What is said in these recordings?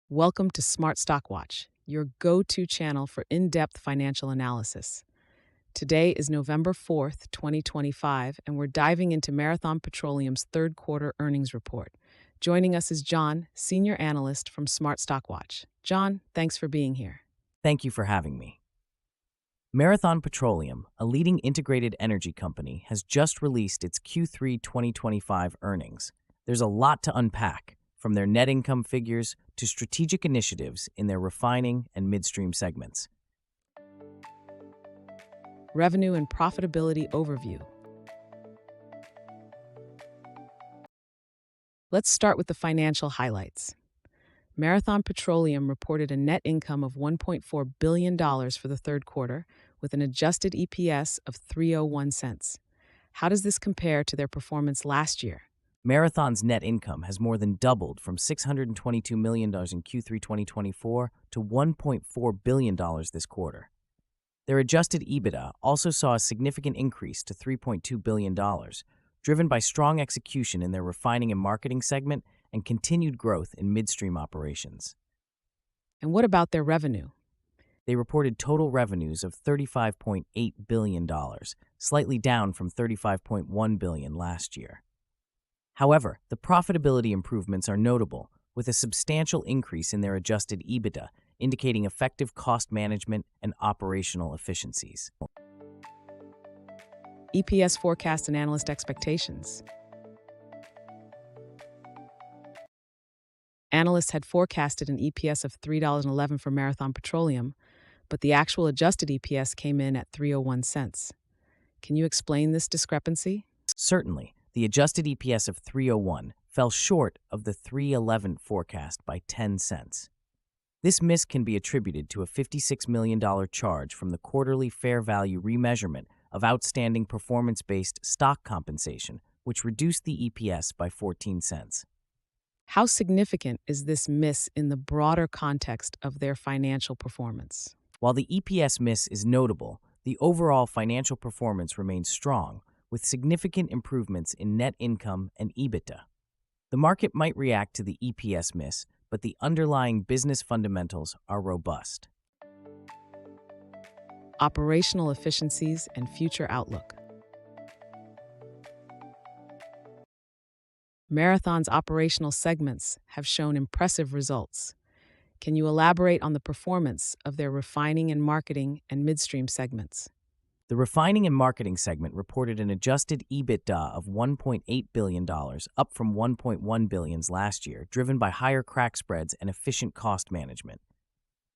Welcome to Smart Stock Watch, your go-to channel for in-depth financial analysis. Today is November 4th, 2025, and we're diving into Marathon Petroleum's third quarter earnings report. Joining us is John, senior analyst from Smart Stock Watch. John, thanks for being here. Thank you for having me. Marathon Petroleum, a leading integrated energy company, has just released its Q3 2025 earnings. There's a lot to unpack, from their net income figures to strategic initiatives in their refining and midstream segments. Revenue and profitability overview. Let's start with the financial highlights. Marathon Petroleum reported a net income of $1.4 billion for the third quarter, with an adjusted EPS of 301 cents. How does this compare to their performance last year? Marathon's net income has more than doubled from $622 million in Q3 2024 to $1.4 billion this quarter. Their adjusted EBITDA also saw a significant increase to $3.2 billion, driven by strong execution in their refining and marketing segment and continued growth in midstream operations. And what about their revenue? They reported total revenues of $35.8 billion, slightly down from $35.1 billion last year. However, the profitability improvements are notable, with a substantial increase in their adjusted EBITDA, indicating effective cost management and operational efficiencies. EPS forecast and analyst expectations. Analysts had forecasted an EPS of $3.11 for Marathon Petroleum, but the actual adjusted EPS came in at 301 cents. Can you explain this discrepancy? Certainly. The adjusted EPS of 301 fell short of the 311 forecast by 10 cents. This miss can be attributed to a $56 million charge from the quarterly fair value remeasurement of outstanding performance-based stock compensation, which reduced the EPS by 14 cents. How significant is this miss in the broader context of their financial performance? While the EPS miss is notable, the overall financial performance remains strong, with significant improvements in net income and EBITDA. The market might react to the EPS miss, but the underlying business fundamentals are robust. Operational efficiencies and future outlook. Marathon's operational segments have shown impressive results. Can you elaborate on the performance of their refining and marketing and midstream segments? The refining and marketing segment reported an adjusted EBITDA of $1.8 billion, up from $1.1 billion last year, driven by higher crack spreads and efficient cost management.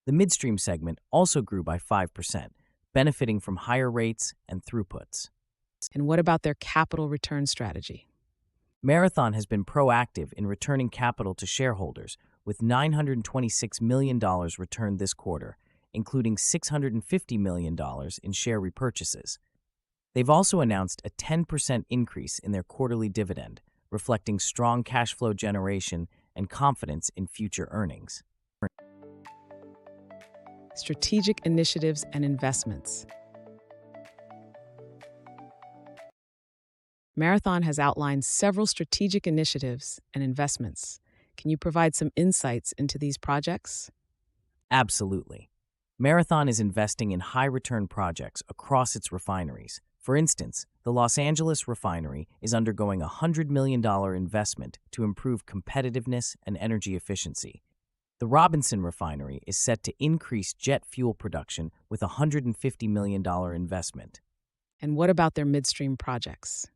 The midstream segment also grew by 5%, benefiting from higher rates and throughputs. And what about their capital return strategy? Marathon has been proactive in returning capital to shareholders, with $926 million returned this quarter, including $650 million in share repurchases. They've also announced a 10% increase in their quarterly dividend, reflecting strong cash flow generation and confidence in future earnings. Strategic initiatives and investments. Marathon has outlined several strategic initiatives and investments. Can you provide some insights into these projects? Absolutely. Marathon is investing in high-return projects across its refineries. For instance, the Los Angeles refinery is undergoing a $100 million investment to improve competitiveness and energy efficiency. The Robinson refinery is set to increase jet fuel production with a $150 million investment. And what about their midstream projects?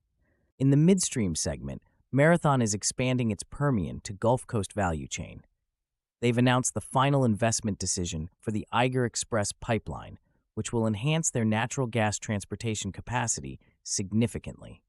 In the midstream segment, Marathon is expanding its Permian to Gulf Coast value chain. They've announced the final investment decision for the Eiger Express pipeline, which will enhance their natural gas transportation capacity significantly.